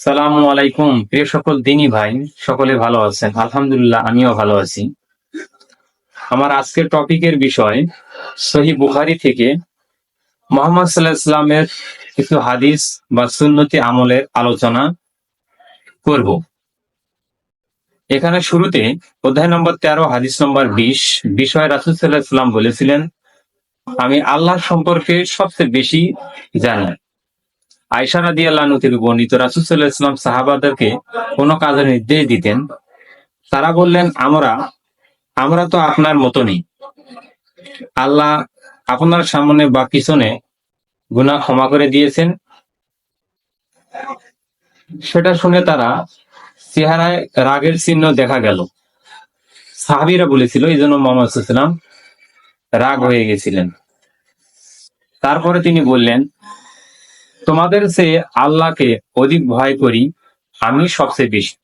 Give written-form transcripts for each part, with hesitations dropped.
সালামু আলাইকুম। প্রিয় সকল দিনী ভাই, সকলে ভালো আছেন? আলহামদুলিল্লাহ, আমিও ভালো আছি। আমার আজকের টপিকের বিষয় সহিহ বুখারী থেকে মুহাম্মদ সাল্লাল্লাহু আলাইহি ওয়াসাল্লামের কিছু হাদিস বা সুন্নতি আমলের আলোচনা করব। এখানে শুরুতে অধ্যায় নম্বর 13 হাদিস নম্বর 20 বিষয় রাসূল সাল্লাল্লাহু আলাইহি ওয়াসাল্লাম বলেছিলেন, আমি আল্লাহ সম্পর্কে সবচেয়ে বেশি জানি। আয়েশা রাদিয়াল্লাহু আনহা থেকে বর্ণিত, রাসূল সাল্লাল্লাহু আলাইহি ওয়াসাল্লাম সাহাবাদেরকে কোনো কাজের নির্দেশ দিতেন, তারা বললেন, আমরা তো আপনার মতনই, আল্লাহ আপনার সামনে বা পিছনে গুনাহ ক্ষমা করে দিয়েছেন। সেটা শুনে তারা চেহারায় রাগের চিহ্ন দেখা গেল। সাহাবীরা বলেছিল, এই জন্য মুহাম্মদ সাল্লাল্লাহু আলাইহি ওয়াসাল্লাম রাগ হয়ে গেছিলেন। তারপরে তিনি বললেন, তোমাদের চেয়ে আল্লাহকে অধিক ভয় করি আমি সবচেয়ে বেশি,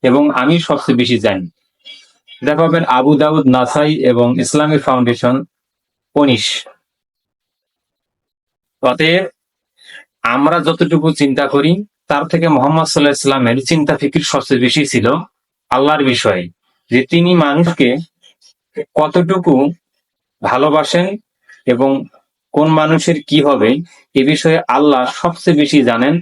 এবং আমি সবচেয়ে বেশি জানি। দেখা পাবেন আবু দাউদ, নাসাই এবং ইসলামিক ফাউন্ডেশন 19। অতএব আমরা যতটুকু চিন্তা করি তার থেকে মুহাম্মদ সাল্লাল্লাহু আলাইহি ওয়াসাল্লামের চিন্তা ফিকির সবচেয়ে বেশি ছিল আল্লাহর বিষয়ে, যে তিনি মানুষকে কতটুকু ভালোবাসেন এবং কোন মানুষের কি হবে এ বিষয়ে আল্লাহ সবচেয়ে বেশি জানেন।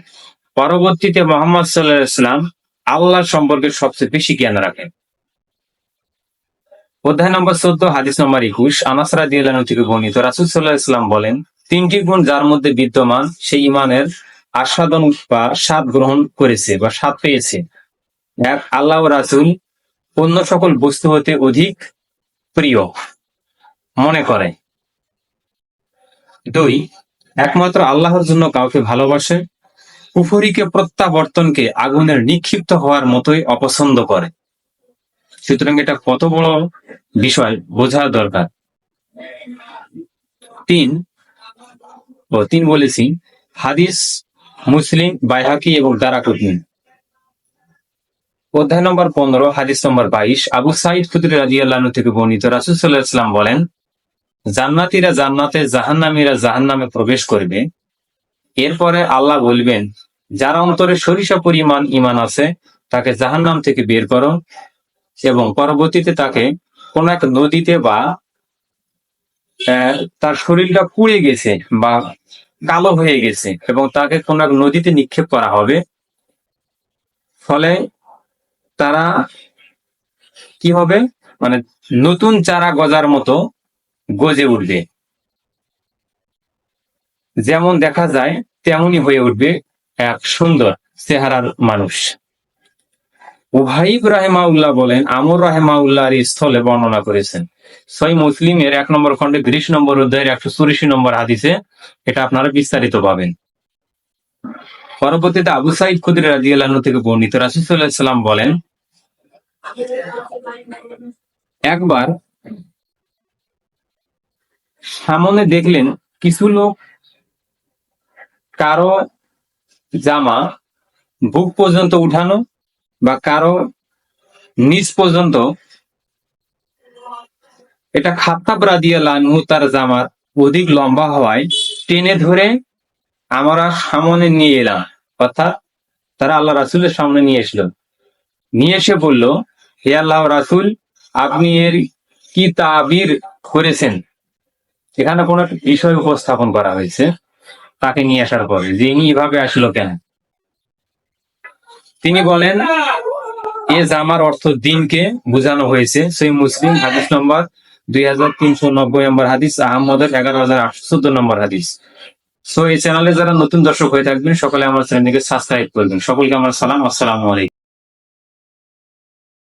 পরবর্তীতে মুহাম্মদ সাল্লাল্লাহু আলাইহি ওয়াসাল্লাম আল্লাহ সম্পর্কে সবচেয়ে বেশি জ্ঞান রাখেন। অধ্যায় নম্বর 14 হাদিস নম্বর 21 আনাস রাদিয়াল্লাহু আনহু থেকে বর্ণিত, রাসূল সাল্লাল্লাহু আলাইহি ওয়াসাল্লাম বলেন, তিনটি গুণ যার মধ্যে বিদ্যমান সেই ঈমানের আস্বাদন বা স্বাদ গ্রহণ করেছে বা স্বাদ পেয়েছে। এক, আল্লাহ ও রাসূল অন্য সকল বস্তু হতে অধিক প্রিয় মনে করে। দুই, একমাত্র আল্লাহর জন্য কাউকে ভালোবাসে। কুফরীকে প্রত্যাবর্তনকে আগুনের নিক্ষিপ্ত হওয়ার মতোই অপছন্দ করে। সুতরাং এটা কত বড় বিষয় বোঝা দরকার। তিন বলেছি, হাদিস মুসলিম, বাইহাকি এবং দারাকুতনি। অধ্যায় নম্বর 15 হাদিস নম্বর 22 আবু সাঈদ খুদরী রাদিয়াল্লাহু আনহু থেকে বর্ণিত, রাসূল সাল্লাল্লাহু আলাইহি ওয়াসাল্লাম বলেন, জান্নাতীরা জান্নাতে, জাহান্নামীরা জাহান্নামে প্রবেশ করবে। এরপরে আল্লাহ বলবেন, যার অন্তরে সরিষা পরিমাণ ঈমান আছে তাকে জাহান্নাম থেকে বের করো, এবং পরবর্তীতে তাকে কোন এক নদীতে বা তার শরীরটা পুড়ে গেছে বা কালো হয়ে গেছে এবং তাকে কোন এক নদীতে নিক্ষেপ করা হবে। ফলে তারা কি হবে, মানে নতুন চারা গজার মতো গজে উঠবে, যেমন দেখা যায় তেমনই হয়ে উঠবে এক সুন্দর চেহারার মানুষ। ওয়াহিব রাহিমাহুল্লাহ বলেন, আমর রাহিমাহুল্লাহ এর স্থলে বর্ণনা করেছেন সহিহ মুসলিমের 1 নম্বর খণ্ডে 30 নম্বর অধ্যায়ের 184 নম্বর হাদিসে, এটা আপনারা বিস্তারিত পাবেন। পরবর্তীতে আবু সাঈদ খুদরী রাদিয়াল্লাহু আনহু থেকে বর্ণিত, রাসূল সাল্লাল্লাহু আলাইহি ওয়াসাল্লাম বলেন, একবার সামনে দেখলেন কিছু লোক কারো জামা বুক পর্যন্ত উঠানো বা কারো নিচ পর্যন্ত, এটা খাত্তাব রাদিয়াল্লাহু আনহু তার জামার অধিক লম্বা হওয়ায় টেনে ধরে আমরা সামনে নিয়ে এলাম, অর্থাৎ তারা আল্লাহ রাসূলের সামনে নিয়ে এসে বলল, হে আল্লাহ রাসূল, আপনি এর কি তাবির করেছেন? এখানে কোন একটা বিষয় উপস্থাপন করা হয়েছে তাকে নিয়ে আসার পরে, যে ইনি এভাবে আসলো কেন? তিনি বলেন, এ জামার অর্থ দিনকে বোঝানো হয়েছে। সহিহ মুসলিম হাদিস নম্বর 2390 নম্বর হাদিস, আহমদের 11814 নম্বর হাদিস। সো এই চ্যানেলে যারা নতুন দর্শক হয়ে থাকবেন সকলে আমার চ্যানেলটিকে সাবস্ক্রাইব করবেন। সকলকে আমার সালাম, আসসালামু আলাইকুম।